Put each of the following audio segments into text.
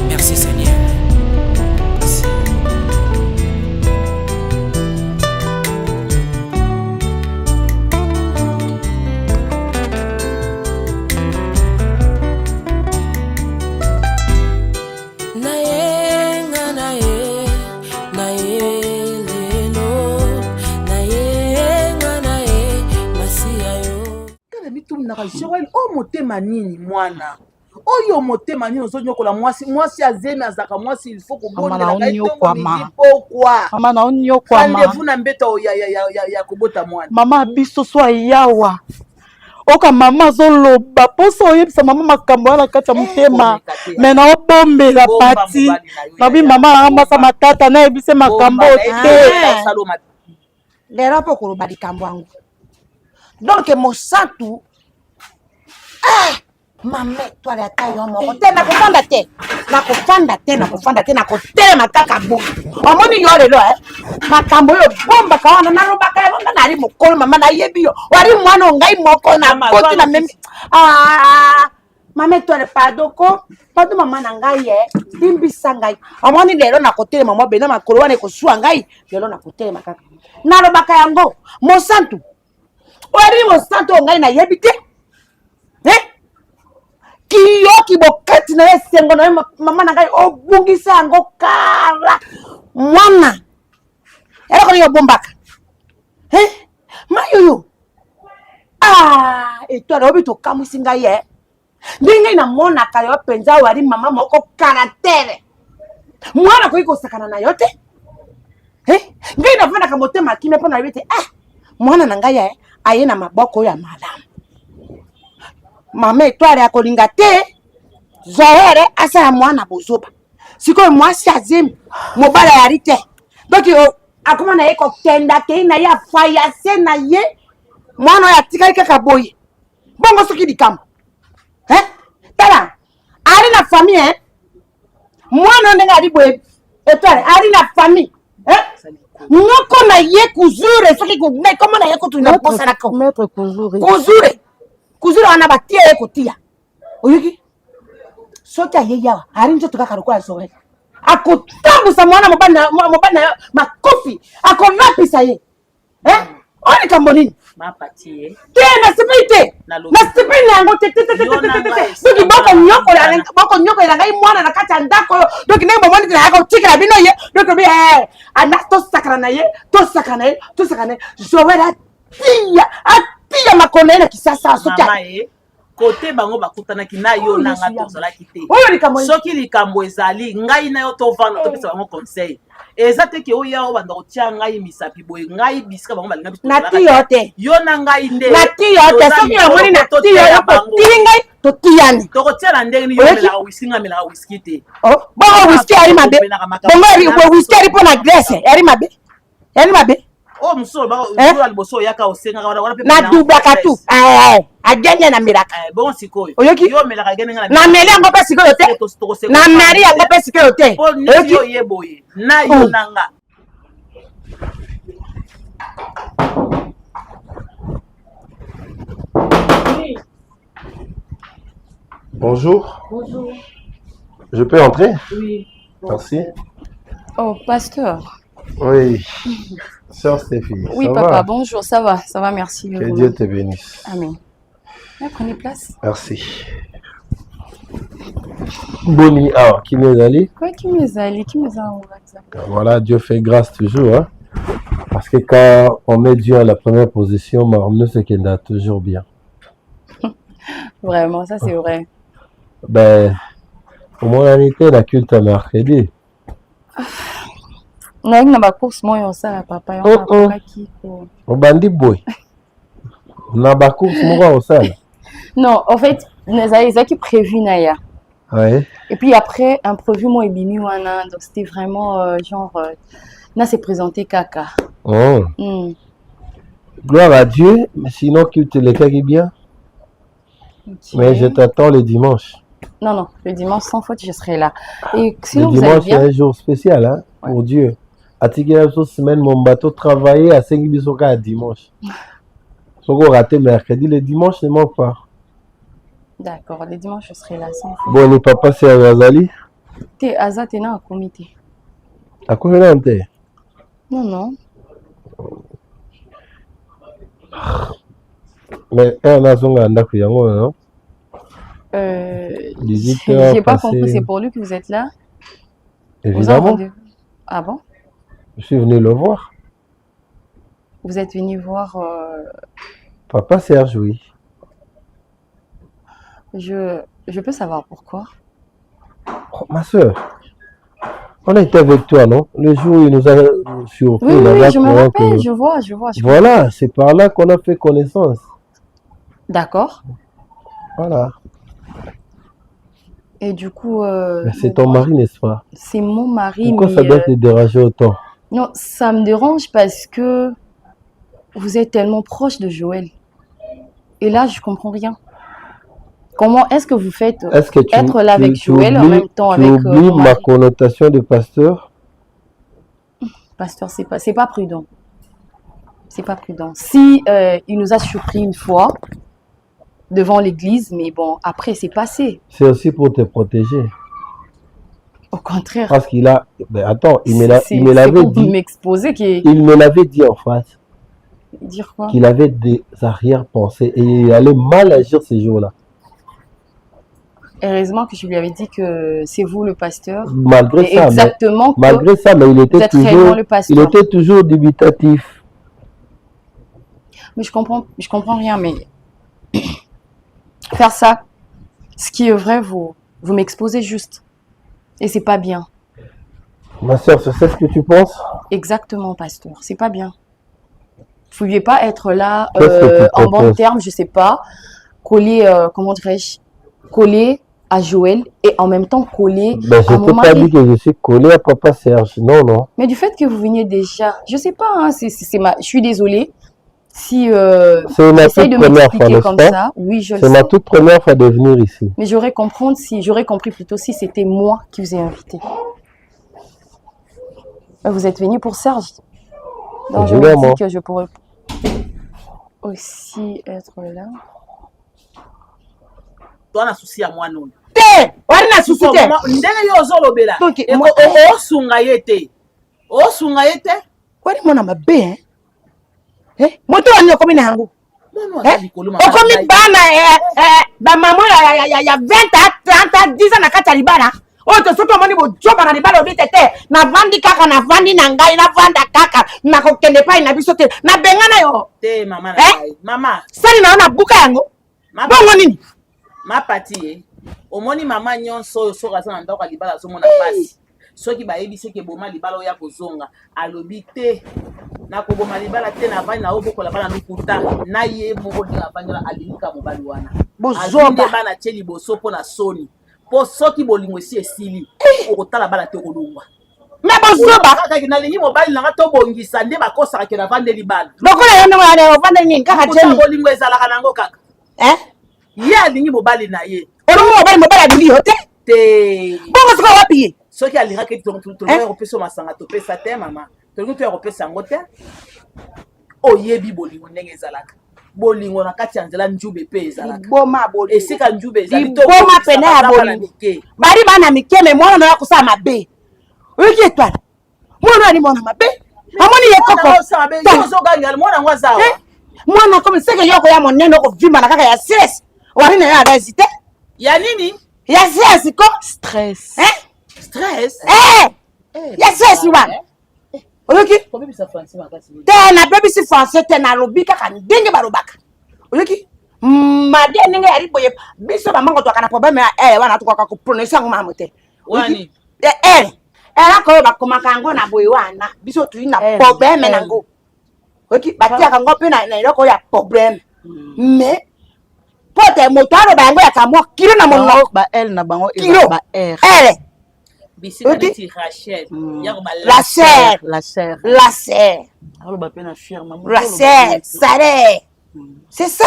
Merci Seigneur. Merci. Joël, oh motema nini mwana? Oyo motema nini ozonyokola mwasi azeme azaka mwasi il faut kobondela kai tongo midi pourquoi? Mama na onyokwa mama. Rendez-vous na mbeto ya kobota mwana. Mama biso so yawa. Oka mama zoloba poso oyebisa mama makambo wana kati ya motema. Me na obombela pati. Babi mama amasa matata na yebise makambo te. Lero po koloba likambo yango. Donc mosantu mame toi la taille moko te nakofanda te nakotema kaka bo omoni yo lelo makambo yo bomba kawana nalobaka yango nali mokolo mama nayebi yo wali mwana ngai moko na koti na meme mame toi pardon mama na ngai limbisa ngai omoni lelo nakotelema mwa bena makolo wana ekosua ngai lelo nakotelema kaka nalobaka yango mosantu wali mosantu ngai nayebi te kiyoki bokati na esengo na mama na ngai obungisa yango kala mwana eloko ni obombaka mayoyo etwala obi tokamwisi ngai ndenge namonaka yo mpenza wali mama moko karatere mwana koki kosakana na yo te ngai navandaka motema kimia mpo na yebi te mwana na ngai aye na maboko ya malamu mama etwale akolinga te Joël asala mwana bozoba sikoyo mwasi azemi mobala yali te donc akoma na ye kokenda kei na ye afayase na ye mwana oyo atikali kaka boye bongo soki likambo tala ali na famille mwana oyo ndenge ali boye etwale ali na famille moko na ye kuzure soki koma na ye kotuna posanako maître kuzure wana batia ye kotia oyuki soki aye yawa ali nzoto kaka lokola Joël akotambusa mwana mobana makofi akonapisa ye oyo likambo nini te nasepeli te nasepeli na yango te soki boko nyokolela ngai mwana na kati ya ndako oyo donc ndenge bomoni te nayaka otikela bino ye donc obi tosakana na ye Joël atia makolo ye na kisasa soki kote bango bakutanaki na yo nanga tozalaki te soki likambo ezali ngai na yo tovanda topesa bango conseil eza te ke oyo banda kotia ngai misapi boye ngai bisika bango balinga biso natiyo te yo na ngai nde natiyo te soki omoni natiyo yo kotili ngai totiyani tokotiala ndenge ni yo melaka whisky nga melaka whisky te bongo whisky yali mabe bongo whisky yali mpo na Grèce yali mabe oh mso ba ula liboso yaka osenga wana pe na dubaka tu agenya na miraka bon sikoyo yo melaka gene nga na meli yango pe sikoyo te na mari yango pe sikoyo te yo yeboye na yo nanga Bonjour. Je peux entrer? Oui. Merci. Oh, pasteur. Oui. Sœur Stéphie. Oui, ça papa, va? bonjour, ça va, merci. Que Dieu te bénisse. Amen. Prenez place. Merci. Boni, alors, qui nous allait? Quoi qui nous allait? Voilà, Dieu fait grâce toujours. Hein? Parce que quand on met Dieu à la première position, Marmeux, c'est qu'il a toujours bien. Vraiment, ça c'est vrai. Ben, au moins, on était la culte à mercredi. Non, na ba course moyo ça papa yo kiko. On bandi boy. Na ba course moyo ça. Non, en fait, les qui prévu naya. Ouais. Et puis après imprévu moi ebimi wana donc c'était vraiment genre na s'est présenté caca. Oh. Gloire à Dieu, mais sinon culte les cas qui bien. Okay. Mais je t'attends le dimanche. Non, le dimanche sans faute je serai là. Et sinon le dimanche c'est un jour spécial hein, ouais. Pour Dieu. À Tigre cette semaine mon bateau travaillait à 5 bisoka à dimanche. Soko raté mercredi, le dimanche ne manque pas. D'accord, les dimanches, je serai là sans faute. Bon, le papa, c'est Azali. T'es Aza, t'es dans un comité. À quoi là, t'es? Non, non. Mais un azon à Ndakuyango, non? 18 heures. J'ai pas compris, c'est pour lui que vous êtes là? Évidemment. Ah bon? Je suis venu le voir. Vous êtes venu voir. Papa Serge, oui. Je peux savoir pourquoi? Oh, ma soeur, on était avec toi, non? Le jour où il nous a surpris. Oui, oui, je me rappelle, je vois. Voilà, c'est par là qu'on a fait connaissance. D'accord. Voilà. Et du coup... c'est ton mari, n'est-ce pas? C'est mon mari, pourquoi mais... ça doit te déranger autant? Non, ça me dérange parce que vous êtes tellement proche de Joël. Et là, je comprends rien. Comment est-ce que vous faites être là avec Joël en même temps avec mon mari? Ma connotation de pasteur? Pasteur, c'est pas prudent. C'est pas prudent. Si il nous a surpris une fois devant l'église, mais bon, après c'est passé. C'est aussi pour te protéger. Au contraire. Parce qu'il a... Ben attends, il me l'avait dit. M'exposer il me l'avait dit en face. Dire quoi? Qu'il avait des arrière-pensées et il allait mal agir ces jours-là. Heureusement que je lui avais dit que c'est vous le pasteur. Malgré ça, exactement. Malgré ça, mais il était toujours dubitatif. Mais je comprends rien. Mais faire ça, ce qui est vrai, vous m'exposez juste. Et c'est pas bien. Ma soeur, c'est ce que tu penses? Exactement, pasteur. C'est pas bien. Vous ne pouviez pas être là en bon terme, je sais pas, coller, comment dirais-je, coller à Joël et en même temps coller à mon mari. Je ne t'ai pas dit que je suis collé à papa Serge, non, non. Mais du fait que vous veniez déjà, je sais pas, hein, je suis désolée si j'essaie de m'expliquer comme ça. Oui, c'est ma toute première fois de venir ici. Mais j'aurais compris plutôt si c'était moi qui vous ai invité. Vous êtes venu pour Serge. Donc je me dis que je pourrais aussi être là. Toi, na souci à moi non. Wari na souci te. Ndenge yo ozolobela. Osunga yete. Osunga yete. Wari mona mabe moto wani okomi na yango. Okomi bana ba maman ya 20 ans 30 ans 10 ans na kati ya libala. Oyo tosoki omoni bojoba na libala obi tete navandi kaka navandi na ngai navanda kaka nakokende epai na biso te nabenga na yo te mama na ngai mama sali na yo na buka yango bongo nini mapati ye omoni mama nyonso oyo soki aza na ndako ya libala azomona pasi soki bayebisi eke boma libala oyo ya kozonga alobi te nakoboma libala te navandi na obokola bana lokuta na ye moko ndenge avandela alingika mobali wana bozoba bana tie liboso mpo na soni po soki bolingo esi esili okotala bala te kolongwa me bozoba kaka nalingi mobali nanga tobongisa nde bakosaka ke navandeli bana lokola yo ndenge ya ovandeli nini kaka jeni bolingo ezalaka nango kaka ye alingi mobali na ye olongi mobali alingi yo te te bongo soki wapi ye soki alingaki tolongi kopesa masanga topesa te mama tolongi toya kopesa yango te oyebi bolingo ndenge ezalaka bolingo na kati ya nzela njube mpe ezalaka esika njube ezaliboma pene ya bolingo bari bana mike me mwana na ya kosala mabe oyoki etwala mwana ali mwana mabe amoni ye kokoozogangal mwana yango azawa mwana komi seke yoko ya monene okovimba na kaka ya stress wari na yo adasi te ya nini ya stress ko stress ya stress wana oyoki te nabebisi français te nalobi kaka ndenge balobaka oyoki made ndenge yali boye biso bamango twaka na problème ya wana tukaka koprononce yango malamu te elaka oyo bakomaka yango na boye wana biso tuli na problème nango oyoki batiaka yango mpe na eloko oyo ya problème mais po te moto aloba yango ya kamwa kilo na monoko na bango kilo la sœur salaire c'est ça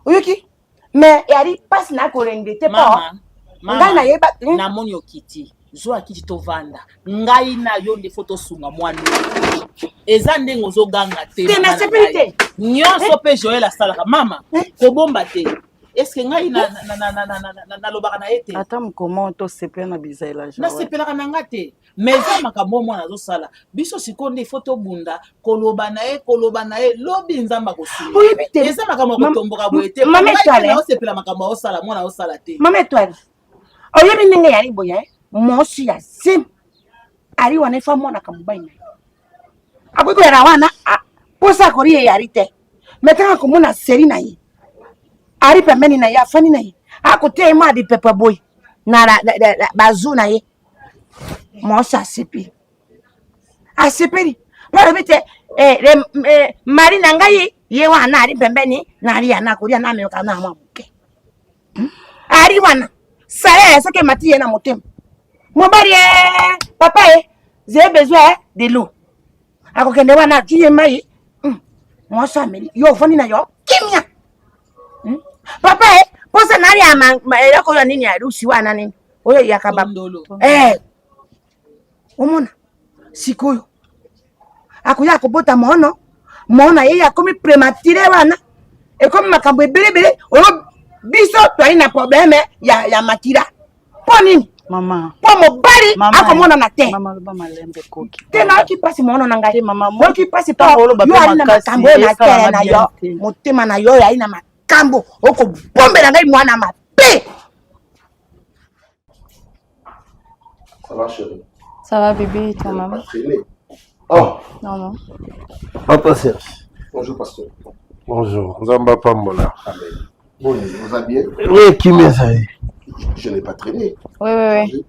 oyoki mais yali pasi na kolenge te ngai nayeba namoni okiti zwa kiti tovanda ngai na yo nde fo tosunga mwana eza ndenge ozoganga te nasepeli te nyonso mpe Joël asalaka mama kobomba te est-ce que ngai nalobaka na ye te ata mokoma tosepela na bizaela nasepelaka na nga te mais eza makambo mwana azosala biso sikoyo nde ifo tobunda koloba na ye lobi nzambe akosima eza makambo ya kotomboka boye te osepela makambo aosala mwana aosala te mama etwale oyebi ndenge yali boye mosi ya sim ali wana efa monaka mobali na ye akoki koyala wana mposa akoli ye yali te me kaka komona seri na ye ari pembeni na ye afani na ye akotia ye ma dipepe boye na bazu na ye mosi asepeli mpo alobi te mari na ngai ye wana ari pembeni na ali yana kolia na ameyoka na mwa moke ari wana sala ya soki emati ye na motema mobali papa j'ai besoin de l'eau akokende wana atuye mai mwasi ameli yo ofandi na yo kimia papa posa nali eloko oyo nini ya lusi wana nini oyo yakaba omona sikoyo akoya akobota mono ye akomi prématuré wana ekomi makambo ebelebele oyo biso twali na problème ya makila mpo nini mama mpo mobali akomonana te loba malembe koki te nayoki mpasi mono na ngai oyoki mpasi mpo yo ali na makambo oyo na tere na yo motema na yo yali na makambo okobombela ngai mwana mabe. Ça va, chérie? Ça va, bébé, et toi, maman? Oh. Non. Papa Serge. Bonjour, pasteur. Bonjour. Zamba Pambola. Amen. Bon, vous allez bien? Oui, qui m'est ça? Je n'ai pas traîné. Oui.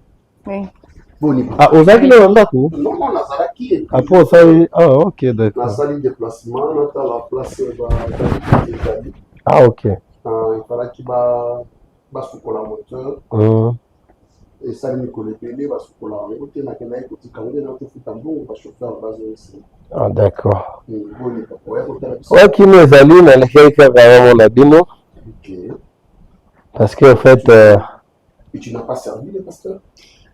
Bon, ah, aux amis, on a tout? Non, Nazaraki. Après, ça, ah, ok, d'accord. La salle de déplacement, on a la place. Ah, ok. Il fallait qu'il va sous la moteur. Et ça, il me télé, va sous la ah, d'accord. Ouais, qui nous a lu, mais le parce qu'en fait. Et tu n'as pas servi le pasteur?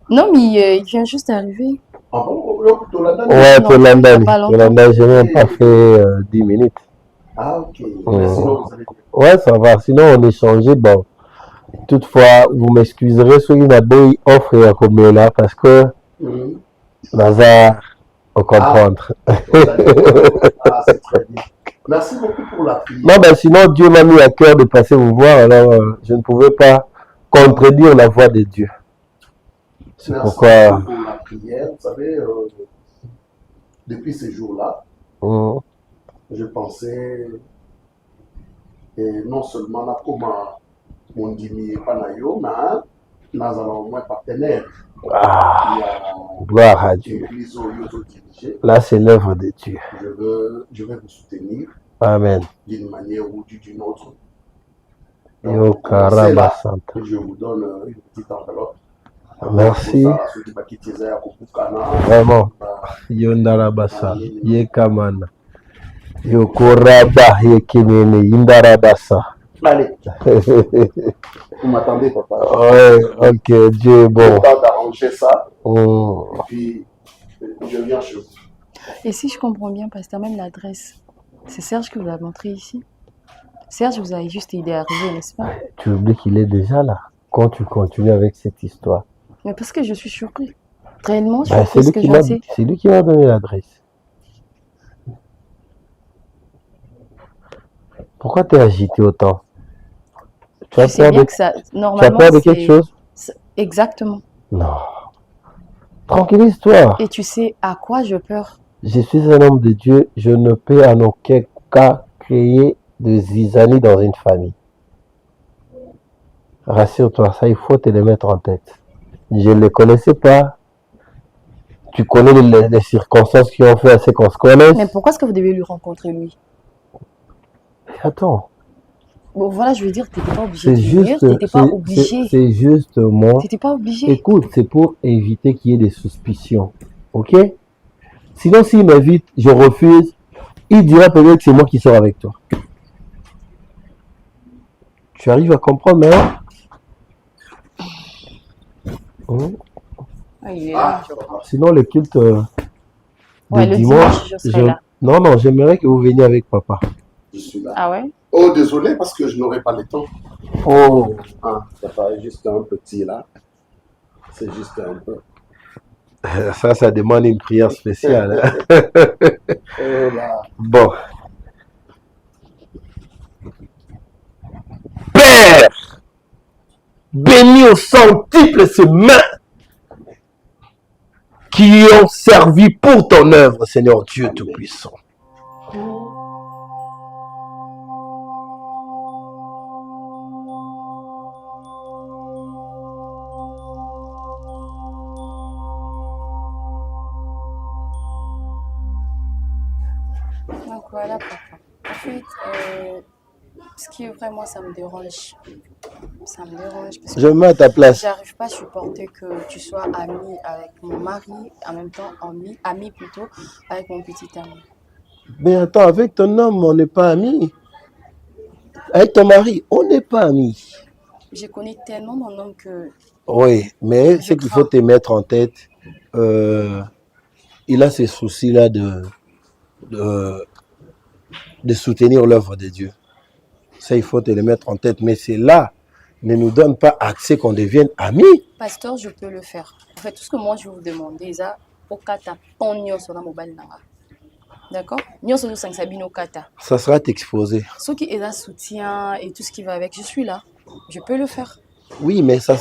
Non, mais il vient juste d'arriver. Ah bon? Ouais, pour l'Andal. Je n'ai même pas fait 10 minutes. Ah, ok. Sinon, vous allez... Ouais, ça va. Sinon, on échangeait. Bon. Toutefois, vous m'excuserez sur une abonne offre à comme là parce que Nazar au comprendre. Ah, c'est très bien. Merci beaucoup pour la prière. Non, ben sinon, Dieu m'a mis à cœur de passer vous voir, alors je ne pouvais pas contredire la voix de Dieu. C'est pourquoi. Pour la prière, vous savez, depuis ces jours-là, je pensais, non seulement là, comment mon dîme pas naïo, mais nous allons moins partenaires. Ah, gloire à Dieu. Là, c'est l'œuvre de Dieu. Je vais vous soutenir. Amen. D'une manière ou d'une autre. Yo Karaba Santa. Je vous donne une petite enveloppe. Merci. Vraiment. Yo Ndarabasa. Ye Kamana. Yo Koraba Yekinene. Indarabasa. Allez. Vous m'attendez, papa? Ouais, ok, Dieu est bon. Je vais d'arranger ça. Et puis, je viens chez vous. Et si je comprends bien, pasteur, même l'adresse, c'est Serge qui vous l'a montré ici. Serge vous a juste aidé à arriver, n'est-ce pas? Tu oublies qu'il est déjà là. Quand tu continues avec cette histoire. Mais parce que je suis surpris. Réellement, je suis surpris que je sais. C'est lui qui m'a donné l'adresse. Pourquoi tu es agité autant? Tu as peur de quelque chose? Exactement. Non. Tranquillise-toi. Et tu sais à quoi je peur? Je suis un homme de Dieu. Je ne peux en aucun cas créer de zizanie dans une famille. Rassure-toi, ça il faut te le mettre en tête. Je ne le connaissais pas. Tu connais les circonstances qui ont fait assez qu'on se connaisse. Mais pourquoi est-ce que vous devez lui rencontrer lui? Attends. Bon, voilà, je veux dire, tu n'étais pas obligé de venir, tu n'étais pas obligé. C'est juste moi. Tu n'étais pas obligé. Écoute, c'est pour éviter qu'il y ait des suspicions. Ok? Sinon, s'il m'invite, je refuse. Il dira peut-être que c'est moi qui sors avec toi. Tu arrives à comprendre, hein? Sinon, le culte de dimanche, je serai là. Non, j'aimerais que vous veniez avec papa. Je suis là. Ah ouais? Oh, désolé, parce que je n'aurai pas le temps. Oh, Ah, ça paraît juste un petit là. C'est juste un peu. ça demande une prière spéciale. Hein. Oh là. Bon. Père, bénis au centuple ces mains qui ont servi pour ton œuvre, Seigneur Dieu Tout-Puissant. Donc voilà, papa. En fait, ce qui est vrai, moi, ça me dérange. Ça me dérange parce que Je me mets à ta place. j'arrive pas à supporter que tu sois ami avec mon mari, en même temps ami plutôt, avec mon petit ami. Mais attends, avec ton homme, on n'est pas amis. Avec ton mari, on n'est pas amis. Je connais tellement mon homme que Oui, mais ce qu'il faut te mettre en tête, il a ces soucis-là de soutenir l'œuvre de Dieu. Ça, il faut te le mettre en tête. Mais c'est là, ne nous donne pas accès qu'on devienne amis. pasteur, je peux le faire. En fait, tout ce que moi je vais vous demander, c'est au kata ponyo sur la mobile nanga. D'accord? Nyo sur le 5 sabino kata. Ça sera t'exposer. Ceux qui est là soutien et tout ce qui va avec, je suis là. Je peux le faire. Oui, mais ça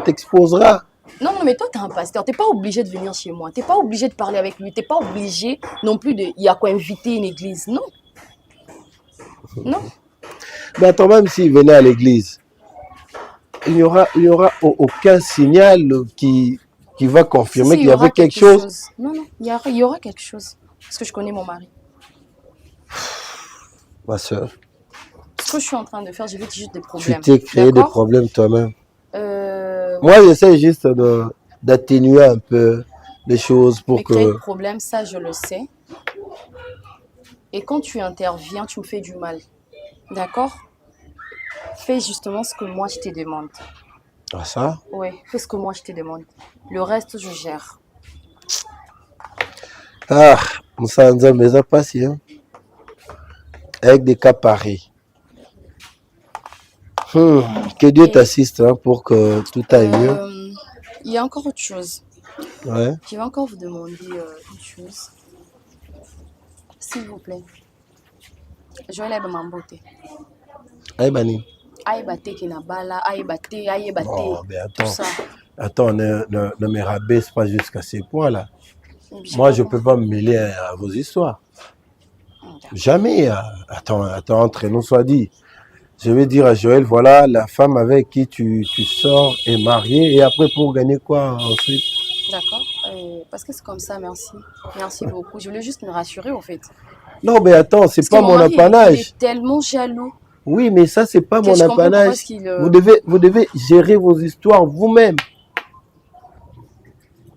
t'exposera. Non, mais toi, t'es un pasteur. T'es pas obligé de venir chez moi. T'es pas obligé de parler avec lui. T'es pas obligé non plus de. Il y a quoi inviter une église. Non. Non. Mais attends, même s'il venait à l'église, il n'y aura aucun signal qui va confirmer Si, qu'il y avait quelque chose. Non, il y aura quelque chose. Parce que je connais mon mari. Ma soeur, Ce que je suis en train de faire, j'ai juste des problèmes. tu t'es créé des D'accord? problèmes toi-même. Euh, Moi, j'essaie juste d'atténuer un peu les choses pour mais créer que... des problèmes, ça, je le sais. Et quand tu interviens, tu me fais du mal. D'accord? Fais justement ce que moi, je te demande. Ah ça? Oui, fais ce que moi, je te demande. Le reste, je gère. Ah, Moussa Nzambe, mais ça passe, hein? Avec des cas pareils. Que Dieu t'assiste hein, pour que tout aille mieux. Il y a encore autre chose. Ouais. Je vais encore vous demander une chose. S'il vous plaît. Joël aime ma beauté. Aïe, Bani. Aïe, baté, qui n'a pas là. Aïe, baté, aïe, baté. Oh, mais Tout attends. ça. Attends, ne me rabaisse pas jusqu'à ces points-là. J'ai Moi, pas je ne peux pas me mêler à vos histoires. Jamais. Attends, entre nous soit dit. Je vais dire à Joël, voilà, la femme avec qui tu sors est mariée. Et après, pour gagner quoi ensuite? D'accord. Parce que c'est comme ça, merci. Merci beaucoup. Je voulais juste me rassurer, en fait. Non, mais attends, c'est pas mon mari, apanage. il est tellement jaloux. Oui, mais ça, c'est pas Que mon je comprends pourquoi apanage. est-ce qu'il, Vous devez gérer vos histoires vous-même.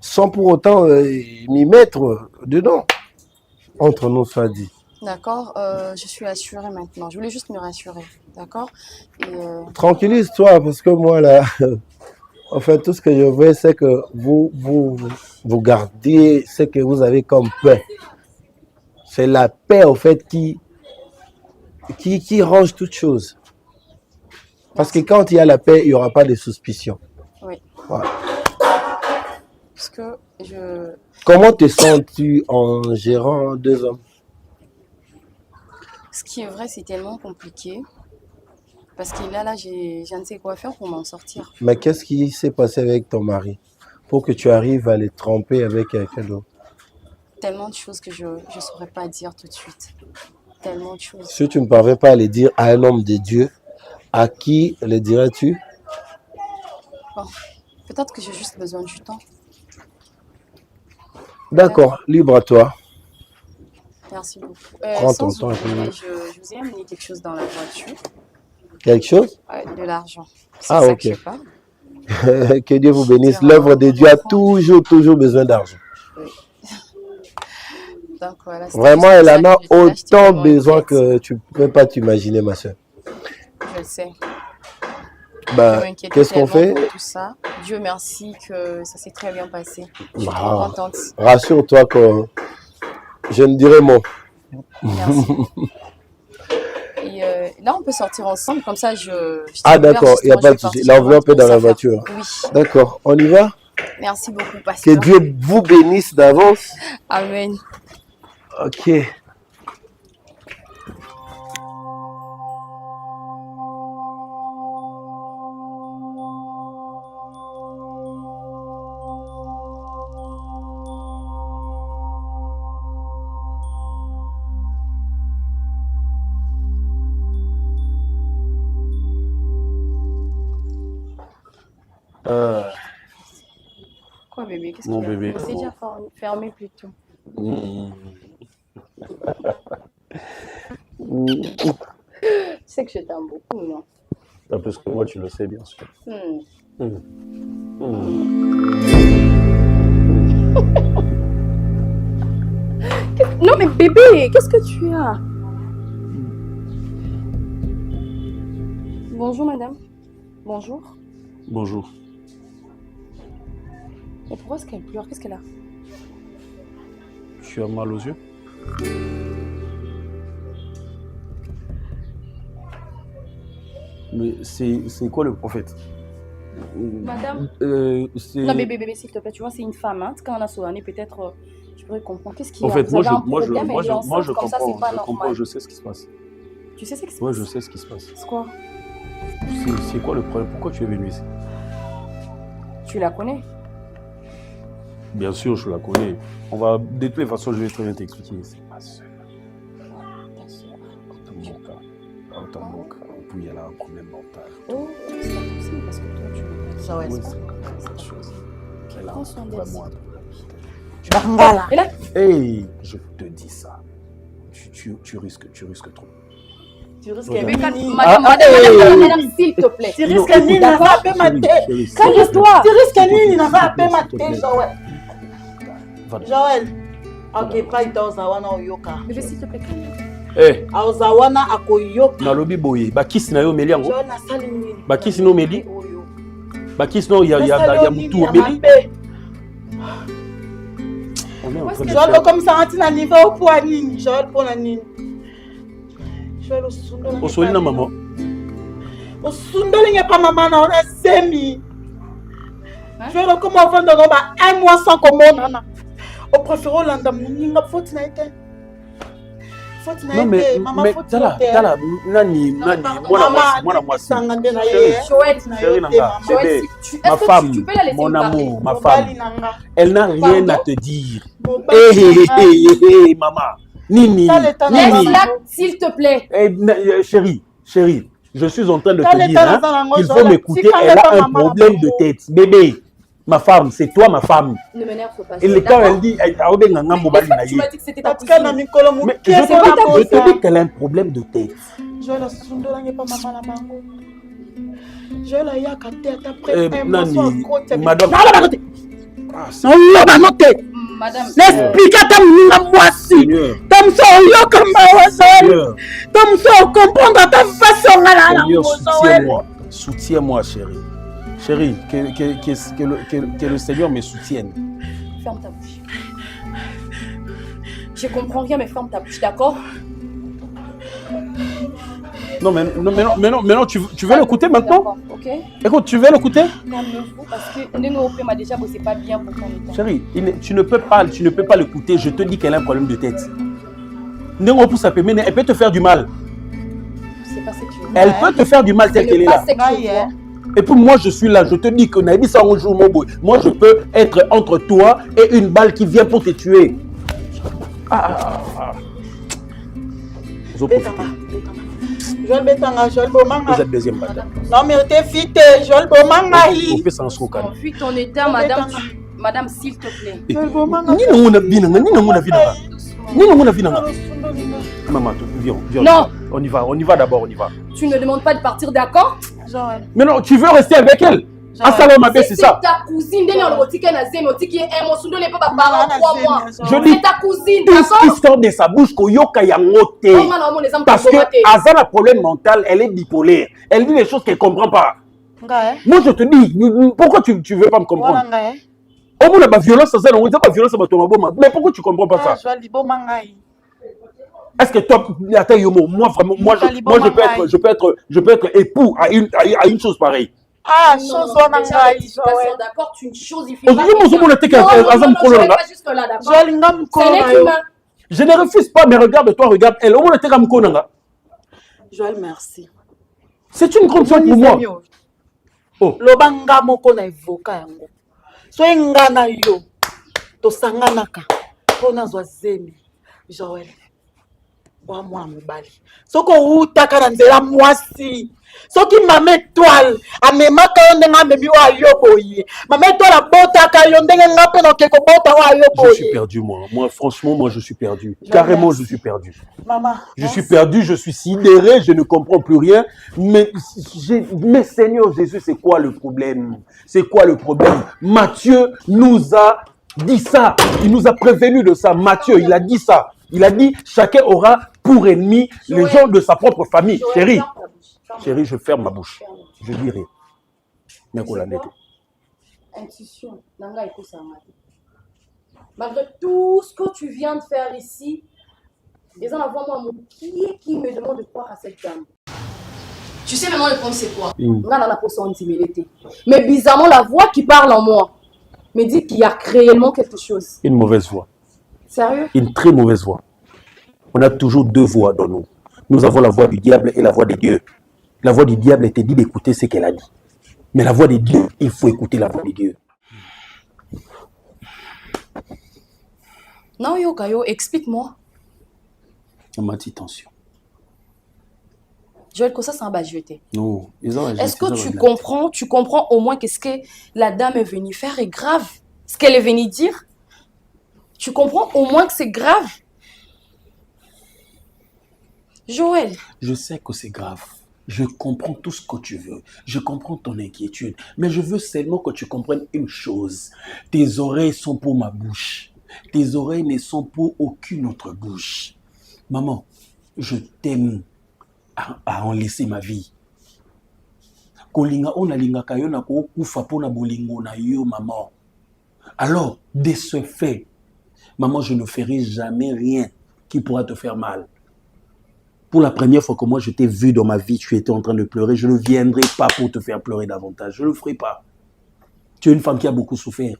Sans pour autant m'y mettre dedans. Entre nous, soit dit. D'accord, je suis assurée maintenant. Je voulais juste me rassurer, d'accord? Et Tranquillise-toi, parce que moi, là, en fait, tout ce que je veux, c'est que vous gardiez ce que vous avez comme paix. C'est la paix, en fait, qui range toute chose. Parce que quand il y a la paix, il n'y aura pas de suspicion. oui. Voilà. Parce que je... Comment te sens-tu en gérant deux hommes? Ce qui est vrai, c'est tellement compliqué. Parce que là, je ne sais quoi faire pour m'en sortir. Mais qu'est-ce qui s'est passé avec ton mari pour que tu arrives à les tromper avec quelqu'un d'autre? Tellement de choses que je ne saurais pas dire tout de suite. Tellement de choses. Si tu ne parviens pas à les dire à un homme de Dieu, à qui les dirais-tu? Bon, peut-être que j'ai juste besoin du temps. D'accord, libre à toi. Merci beaucoup. Prends ton temps. Je vous ai amené quelque chose dans la voiture. Quelque chose? De l'argent. C'est Ah, ça ok. que je parle. Que Dieu vous bénisse. L'œuvre de Dieu a toujours besoin d'argent. Oui. Donc, voilà, vraiment, elle en a autant besoin que tu ne peux pas t'imaginer, ma soeur. Je le sais. Bah, qu'est-ce qu'on fait? Tout ça. Dieu merci que ça s'est très bien passé. Je suis trop contente. Rassure-toi que je ne dirai mot. Merci. Là, on peut sortir ensemble, comme ça, je Ah d'accord, il n'y a pas de souci. L'enveloppe est dans la voiture. Oui. D'accord, on y va? Merci beaucoup, Que pasteur. Dieu vous bénisse d'avance. Amen. Ok. Quoi, bébé? Qu'est-ce Mon qu'il y a? bébé. C'est déjà fermé plutôt. Tu sais que je t'aime beaucoup, non? Parce que moi, tu le sais, bien sûr. Non, mais bébé, qu'est-ce que tu as? Bonjour, madame. Bonjour. Bonjour. Et pourquoi est-ce qu'elle pleure? Qu'est-ce qu'elle a? Tu as mal aux yeux? Mais c'est quoi le prophète? Madame? C'est... Non, mais bébé, s'il te plaît, tu vois, c'est une femme. Hein. Quand on a Solanée, peut-être, je pourrais comprendre. Qu'est-ce qu'il y a? En fait, Vous moi, avez je, un moi, je, problème, moi, elle je, est moi, enceinte, je comme ça, comprends, c'est pas je comprends, normal. je sais ce qui se passe. Tu sais ce qui se passe? Ouais, je sais ce qui se passe. C'est quoi? C'est quoi le problème? Pourquoi tu es venu ici? Tu la connais? Bien sûr, je la connais. De toutes les façons, je vais très bien t'expliquer. C'est ma soeur. Ta soeur. Autant mon cas. Et puis, elle a un problème mental. Oh, c'est pas possible parce que toi, tu veux pas. Joël. Oui, c'est quelque chose. Elle a Prends son vraiment un dessin. problème mental. Bangala. Et là, Hey, je te dis ça. Tu risques trop. Tu risques bébé, un madame, s'il te plaît. Tu risques un nini, D'accord. n'a pas ma tête. Calme-toi. Tu risques un nini, n'a pas ma tête, Joël. Joël. Ok, pas itoza wana oyoka. Bébé, s'il te plaît, calme-toi. Eh, Aoza wana akoyoka. nalobi boye. Bakisi na yo meli yango. Joël nasali nini? Bakisi no meli. Bakisi no ya mutu meli. On est en train de Joël faire- comme ça antina niveau au poids nini? Joël pona nini? Joël osundoli. Osoli na maman. Osundoli ngepa mama na ona semi. Joël comment vendre ngomba 1 mois sans commonana. Au préféré Olanda muninga faute na été. Faute na Non mais été, maman faute na été. tala nani mwana mwasi. Sangande na ye. Joël, Chérie nanga, Joël, bébé, si tu- ma est-ce que femme, tu peux la laisser mon me parler? amour, ma femme, Mobali nanga. elle n'a rien Pardon? à te dire. Mobali Hey, maman, Nini, T'as le temps Nini. laisse-la, s'il te plaît. Chérie, je suis en train de T'as te le dire temps hein, dans la qu'il moche, faut là. m'écouter. Si quand Elle elle a pas un maman, problème maman. de tête. Bébé, ma femme, c'est toi ma femme. Ne m'énerve pas. Et quand d'accord? elle dit, Tu m'as dit que c'était ta Parce qu'elle a cousine. mis colombo. mais je te dis qu'elle a un problème de tête. Joël asundoli ngepa mama na bango. Joël ayaka te ata Eh, près 1 mois sans Nani, côté. madame. Madame, N'explique ta mninga mwasi. Seigneur, Tamso oyoka mawa Joël. Seigneur, Tamso comprendre ta façon ngala na Seigneur, Joël. soutiens-moi, chérie. Chérie, que le Seigneur me soutienne. ferme ta bouche. Je comprends rien, mais ferme ta bouche, d'accord? Non, mais non, tu veux l'écouter maintenant? D'accord, ok? Écoute, tu veux l'écouter? Calme-vous, parce que Ndenge Ope m'a déjà bossé pas bien pour ton état. Chérie, tu ne peux pas l'écouter. Je te dis qu'elle a un problème de tête. Ndenge Ope, ça peut mener, elle peut te faire du mal. C'est pas ce que tu veux. Elle peut te faire du mal telle qu'elle est là. C'est pas ce que tu veux. Et puis moi, je suis là. Je te dis que Naïbi ça un jour, mon boy. Moi, je peux être entre toi et une balle qui vient pour te tuer. Vous profitez. Joël betanga, Joël bomanga. Vous êtes deuxième balle. Non mais t'es vite, Joël bomanga. On fait sans soca. Fuis ton état, madame. Madame, s'il te plaît. Joël bomanga. Ni non on a vu Maman, viens. Non. On y va d'abord, on y va. Tu ne demandes pas de partir, d'accord? Joël. Mais non, tu veux rester avec elle? Ah, ça va, ma belle, c'est ça. ta cousine, Ndenge Olobotike na Zemi, Otiki est un mois, Sundo n'est pas parent 3 mois. Je dis, C'est ta cousine, tout ce qui d'accord? sort de sa bouche, Koyoka Yangote. Comment on a les hommes Parce que comme Azan a un problème mental, elle est bipolaire. Elle dit des choses qu'elle ne comprend pas. Moi, je te dis, pourquoi tu ne veux pas me comprendre? Au bout de la violence, ça, on dit pas violence, mais pourquoi tu ne comprends pas ça? Joël bomanga. Est-ce que toi, attends, Yomo, moi vraiment, moi je peux être époux à une chose pareille. Ah, chose on a Joël. D'accord, tu une chose il fait pas. Non, pas jusque là, d'accord. Je ne refuse pas, mais regarde toi, regarde elle. Au moins, tu es comme Konanga. Joël, merci. C'est une grande chose pour moi. Oh. Lobanga moko na evoka yango. So engana yo. To sanganaka. Pona zwa zemi. Joël. Wa mwa mobali. Soko utaka na nzela mwasi. Soki mama étoile amemaka yo ndenge amemi wa yo boye. Mama étoile abotaka yo ndenge nga pe na keko bota wa yo boye. Je suis perdu moi franchement moi je suis perdu. Carrément je suis perdu. Maman, je suis perdu, je suis sidéré, je ne comprends plus rien. Mais Seigneur Jésus, c'est quoi le problème? C'est quoi le problème? Matthieu nous a dit ça, il nous a prévenu de ça. Matthieu, il a dit ça. Il a dit chacun aura pour ennemi les gens de sa propre famille. Chérie. Chérie, je ferme ma bouche. Je dis rien. Intuition. Malgré tout ce que tu viens de faire ici, les gens avant moi, qui me demande de croire à cette dame. Tu sais maintenant le problème c'est quoi? Mais bizarrement, la voix qui parle en moi me dit qu'il y a réellement quelque chose. Une mauvaise voix. Sérieux? Une très mauvaise voix. On a toujours deux voix dans nous. Nous avons la voix du diable et la voix de Dieu. La voix du diable était dit d'écouter ce qu'elle a dit. Mais la voix de Dieu, il faut écouter la voix de Dieu. Non, Yokayo, explique-moi. On m'a dit tension. Joël, que ça, c'est un bas jeté. Non. Est-ce que tu comprends au moins qu'est-ce que la dame est venue faire est grave? Ce qu'elle est venue dire? Tu comprends au moins que c'est grave? Joël. Je sais que c'est grave. Je comprends tout ce que tu veux. Je comprends ton inquiétude. Mais je veux seulement que tu comprennes une chose. Tes oreilles sont pour ma bouche. Tes oreilles ne sont pour aucune autre bouche. Maman, je t'aime à en laisser ma vie. Maman. Alors, de ce fait, maman, je ne ferai jamais rien qui pourra te faire mal. Pour la première fois que moi je t'ai vu dans ma vie, tu étais en train de pleurer, je ne viendrai pas pour te faire pleurer davantage. Je ne le ferai pas. Tu es une femme qui a beaucoup souffert.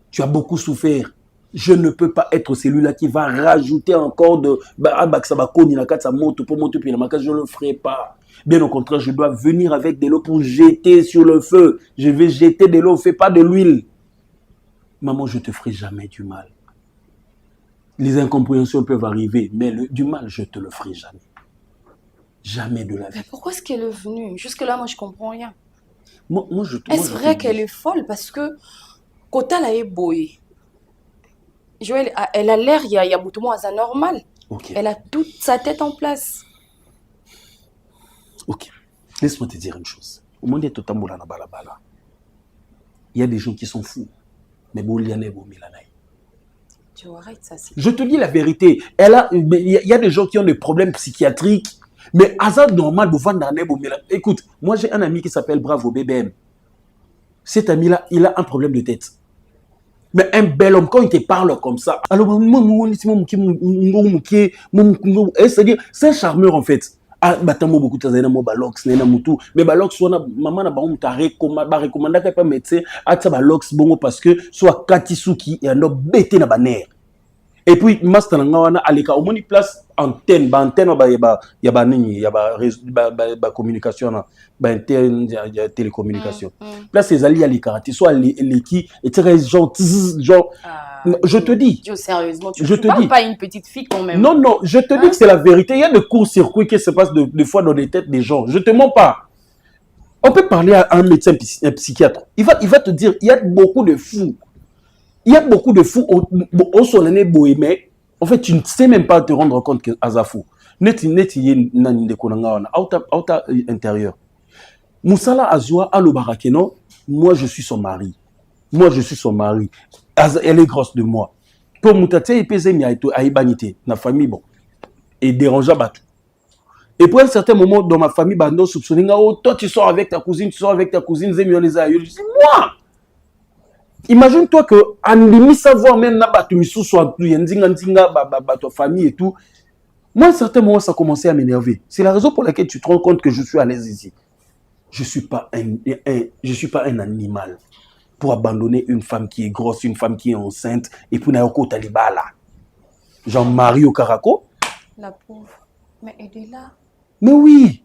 Tu as beaucoup souffert. Je ne peux pas être celui-là qui va rajouter encore de... Je ne le ferai pas. Bien au contraire, je dois venir avec de l'eau pour jeter sur le feu. Je vais jeter de l'eau, fais pas de l'huile. Maman, je ne te ferai jamais du mal. Les incompréhensions peuvent arriver, mais du mal, je ne te le ferai jamais. Jamais de la vie. Mais pourquoi est-ce qu'elle est venue? Jusque-là, moi, je ne comprends rien. Est-ce vrai qu'elle est folle? Parce que Kota l'a éboué. Joël, elle a l'air, il y a beaucoup moins anormal. Okay. Elle a toute sa tête en place. Ok. Laisse-moi te dire une chose. Au monde est totalement là, il y a des gens qui sont fous. Mais bon, il y en a des Je te dis la vérité. Il y a des gens qui ont des problèmes psychiatriques. Mais hasard normal, écoute, moi j'ai un ami qui s'appelle Bravo BBM. Cet ami-là, il a un problème de tête. Mais un bel homme, quand il te parle comme ça, alors c'est-à-dire, c'est un charmeur en fait. Ah, batamo beaucoup de mo balox, nena mutu. Mais balox, soit maman na baum ta recommandé pas médecin, à ça balox bongo parce que soit katisuki et un bête na baner. Et puis master na wana aleka au moni place antenne yaba nini yaba communication na antenne télécommunication. Place ces alliés aleka soit les qui et très genre je te dis. Sérieusement, tu parles pas une petite fille quand même. Non, je te dis que c'est la vérité. Il y a des courts-circuits qui se passent des fois dans les têtes des gens. Je te mens pas. On peut parler à un médecin, un psychiatre. Il va te dire, il y a beaucoup de fous. Il y a beaucoup de fous au solennel bohémé. En fait, tu ne sais même pas te rendre compte que Azafou. Intérieur. Moussala Azwa Alobarakeno, moi je suis son mari. Elle est grosse de moi. Pour Moutate, il peut y na famille bon. Et dérangeant batou. Et pour un certain moment dans ma famille, bando soupçonné, oh toi tu sors avec ta cousine, Zémion les aïeux. Je dis moi. imagine-toi que andimi savoir même na batu misusu atu yendinga bato famille et tout. Moi, à un certain moment, ça a commencé à m'énerver. C'est la raison pour laquelle tu te rends compte que je suis à l'aise ici. Je suis pas un animal pour abandonner une femme qui est grosse, une femme qui est enceinte, et puis Naoko Talibala. Jean-Marie Okarako. La pauvre. Mais aidez-la. Mais oui,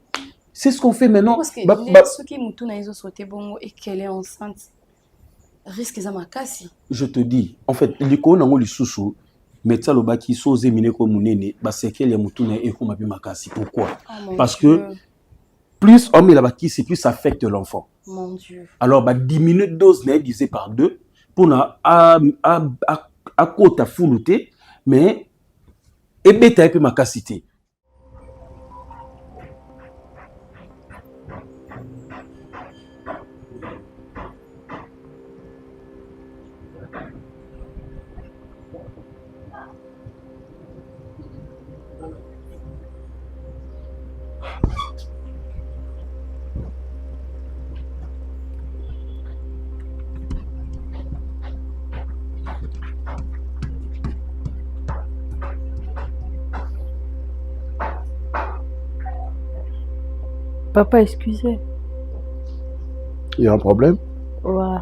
c'est ce qu'on fait maintenant. Parce que ceux qui m'ont ils ont sauté bongo et qu'elle est enceinte, risque de m'acasser. Je te dis, en fait, les gens les sous mais ça le baki soze mineko munene, bah c'est qu'elle y mutuna et comme makasi. Pourquoi? Parce que plus homme et la baki, c'est plus ça affecte l'enfant. Mon Dieu. Alors bah diminuer dose n'est divisé par 2 pour na à côté foulouté, mais et bêta et puis makasité. Papa, excusez. Il y a un problème? Ouais.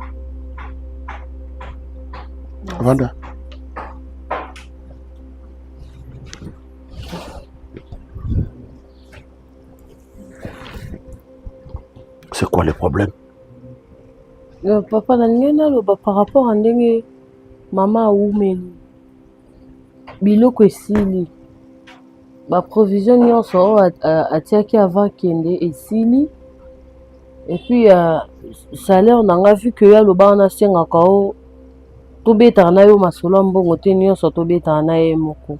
Vanda. C'est quoi le problème? Papa, par rapport à ndenge maman aumeli biloko esili ba provision nyonso atiaki avant kende esili et puis salaire nanga vu que ya loba na sengaka o tobetaka na yo masolo mbongo te nyonso tobetaka na ye moko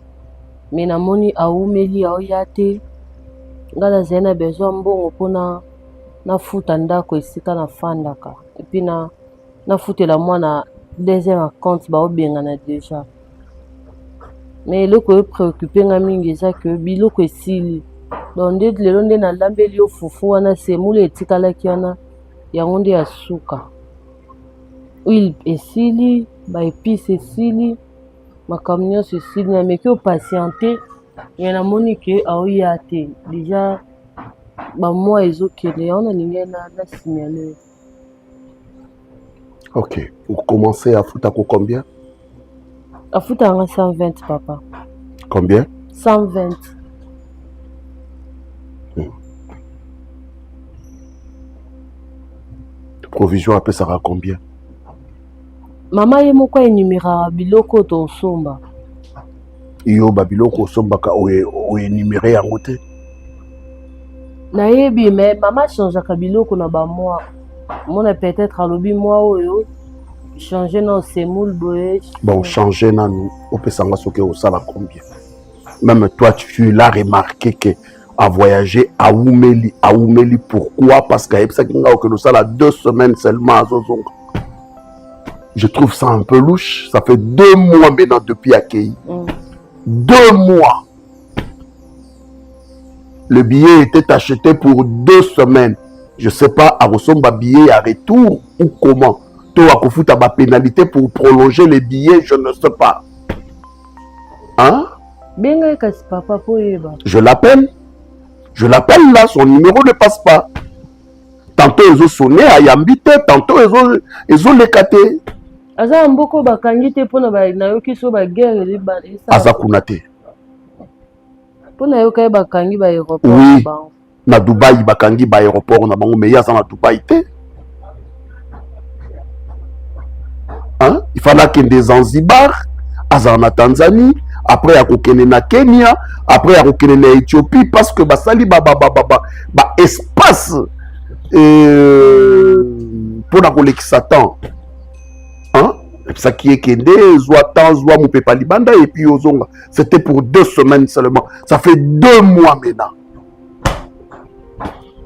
mais namoni aumeli aoya te nga nazali na besoin mbongo mpona nafuta ndako esika nafandaka et puis nafutela mwana deuxième compte baobengana déjà mais eloko oyo préoccupé nga mingi eza ke biloko esili donc nde lelo nde nalambeli yo fufu wana semule etikalaki wana yango nde ya suka huile esili baépice esili makambo nyonso esili nameki opatiente me namoni ke aoya te déjà bamwa ezokende yango nalingi nasignale. Ok, vous commencez à foutre combien? À foutre 120, papa. Combien? 120. Provision après ça sera combien? Maman ye moko énumérera biloko to somba. Yo ba biloko somba ka o énuméré yango te. Na yebi mais maman change ka biloko na ba mois. Mon peut-être à l'obi moi oyo changer non semoule boye. Bon changer na nous on peut s'en soke au sala combien? Même toi tu l'as remarqué que à voyager à Oumeli pourquoi? Parce que ça que nous ça 2 semaines seulement à Zozonga. Je trouve ça un peu louche. Ça fait 2 mois maintenant depuis accueilli. 2 mois. Le billet était acheté pour 2 semaines. Je ne sais pas, à Rosomba billet à retour ou comment. Toi, à Kofuta, ta pénalité pour prolonger les billets, je ne sais pas. Hein? Je l'appelle. Je l'appelle là, son numéro ne passe pas. Tantôt ils ont sonné à Yambite, tantôt ils ont l'écaté. Aza mboko bakangi te pona ba na yoki so ba guerre li ba ça. Aza kunate. Pona yoka bakangi ba aéroport. Oui. Na Dubaï bakangi ba aéroport na bango mais ya na Dubaï te. Hein? Il fallait qu'il y ait des Zanzibar, aza na Tanzanie, après ya kokene na Kenya, après ya kokene na Éthiopie parce que basali ba espace pour la collection temps. Hein? Ça qui est kende, soit temps, soit mon papa libanda et puis ozonga. C'était pour 2 semaines seulement. Ça fait 2 mois maintenant.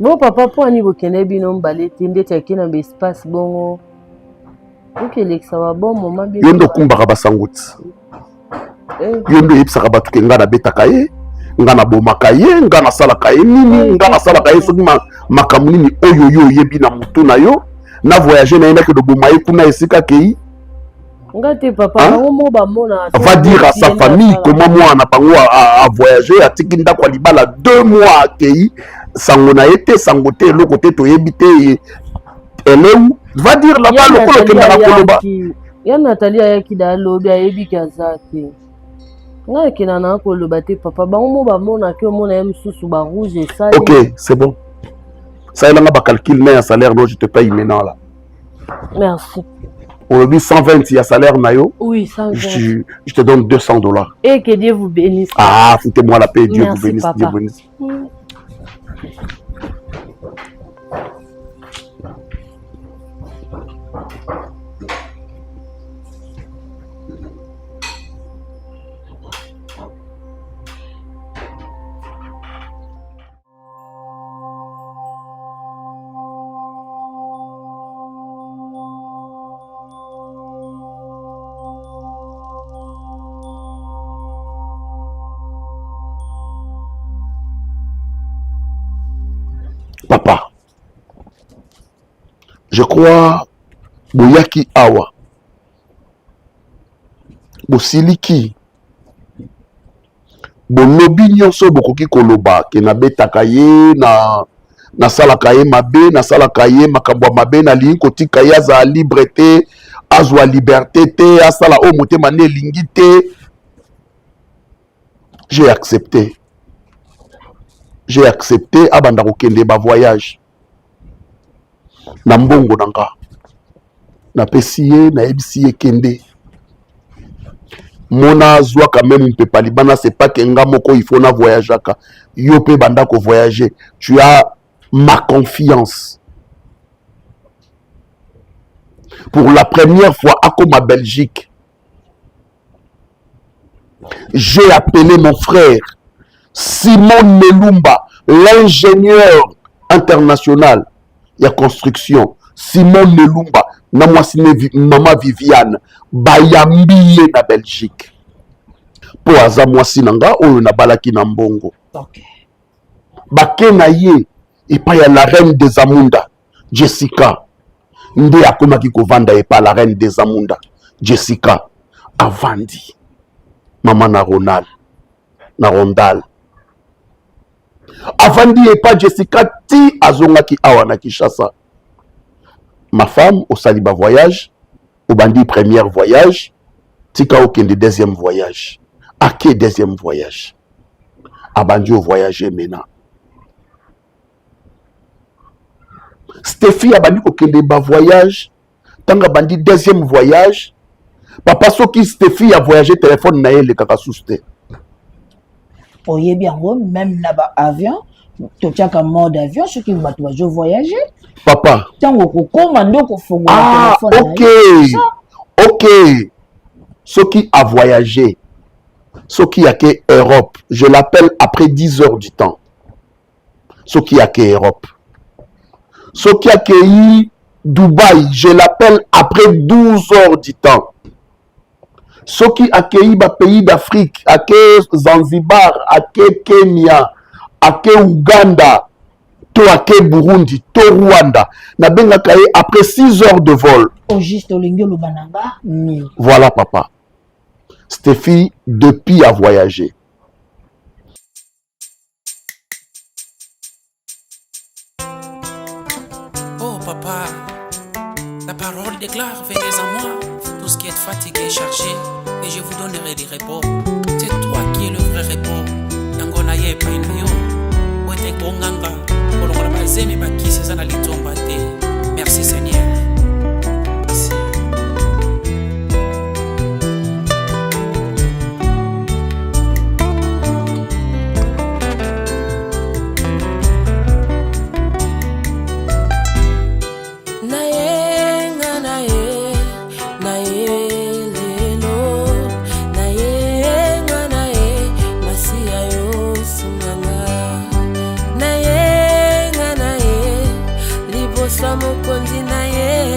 Bon papa pour ani bokene bino mbale tinde tchaki na espace bongo. OK l'exa wa bon moment bi. Yondo kumbaka basanguti. Yondo yebisaka batu ke nga na betaka ye, nga na bomaka ye, nga na salaka ye nini, nga na salaka ye soki makambo nini oyo yo yebi na mutu na yo. Na voyager na yena ke do bomaye kuna esika kei. Ngate papa, va dire à sa famille comment moi on a pas à voyager à Tikinda kwa libala 2 mois accueilli sangona été sangoté le côté to yebité elle est où va dire là-bas le colo kenda na koloba ya Nathalie ayaki da lobi ayebi kazaki nga kena na koloba te papa bango bamona ke mona ya msusu ba rouge et ça. OK, c'est bon. Ça il a pas calcul mais un salaire non je te paye maintenant là. Merci. On dit 120 il y a salaire nayo. Oui, 120. Je te donne $200. Et que Dieu vous bénisse. Ah, foutez-moi la paix, Dieu merci, vous bénisse, papa. Dieu vous bénisse. Papa, je crois boyaki awa bosiliki bolobi nyonso bokoki koloba ke nabetaka ye na salaka ye mabe na salaka ye makambo ya mabe nalingi kotika ye azala libre te azwa liberté te asala oyo motema nde elingi te. J'ai accepté abanda kokende ba voyage na mbongo nanga na pesi ye na yebisi ye kende mona zwa quand même mpepa libana c'est pas que nga moko il faut na voyageaka yo pe banda ko voyager tu as ma confiance pour la première fois à ma Belgique j'ai appelé mon frère Simon Nelumba, l'ingénieur international de la construction. Simon Nelumba, Maman Viviane, Bayambiye na Belgique. Pour Azamwasi nanga, ou na balaki na mbongo. Bakena ye, et pas la reine des Amunda, Jessica. Nde akoma ki kovanda et pas la reine des Amunda, Jessica. Avandi. Maman na Ronald, na Rondal. Avandi et pas Jessica ti azongaki awa na Kinshasa. Ma femme au saliba voyage, au bandi premier voyage, tika okende deuxième voyage. Ake deuxième voyage. Abandi au voyager maintenant. Stéphie abandi okende ba voyage, tanga bandi deuxième voyage. Papa soki Stéphie a voyagé téléphone na le kaka souste. Oye bien, même là-bas, avion, tu as un mode avion, ce qui va te voyager. Papa. Ah, ok. Ok. Ce qui a voyagé, ce qui a que Europe, je l'appelle après 10 heures du temps. Ce qui a que Europe. Ce qui a que Dubaï, je l'appelle après 12 heures du temps. Ceux qui accueillent les pays d'Afrique, accueillent Zanzibar, accueillent Kenya, accueillent Ouganda, to accueillent Burundi, to Rwanda, na benga kaye après 6 heures de vol. Au juste au lingue Lubananga. Voilà papa. Stéphie depuis a voyagé. Oh papa, la parole déclare, venez à moi, tout ce qui est fatigué et chargé, et je vous donnerai des repos. C'est toi qui es le vrai repos. Nangona ye pa inayo, wete konganga, kolongola bazeme bakisi sana litomba te. Merci Seigneur. Merci. Mokonzi na ye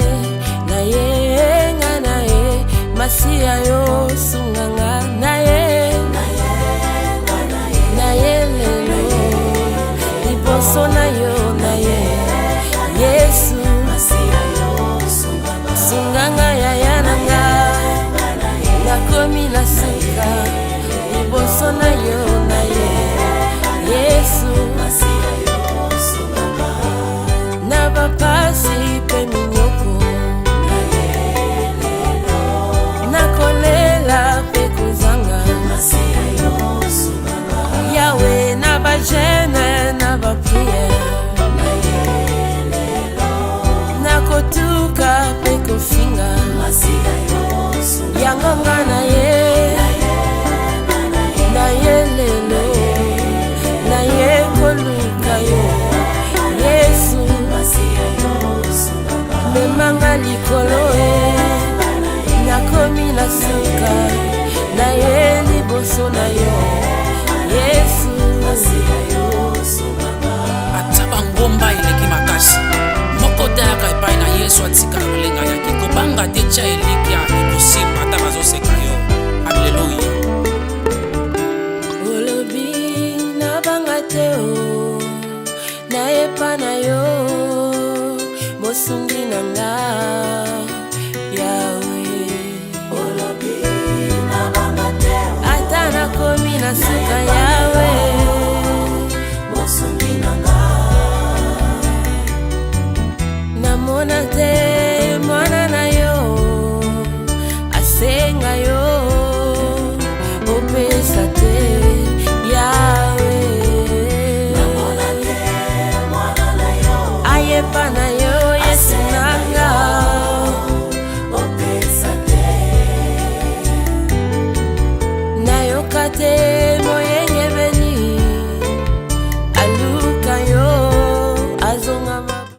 kobanga te tya elikya ekosimba ata bazoseka yo. Alleluya. Olobi nabanga te o nayepa na yo mosungi nanga Yahweh. Olobi nabanga te o ata nakomi na suka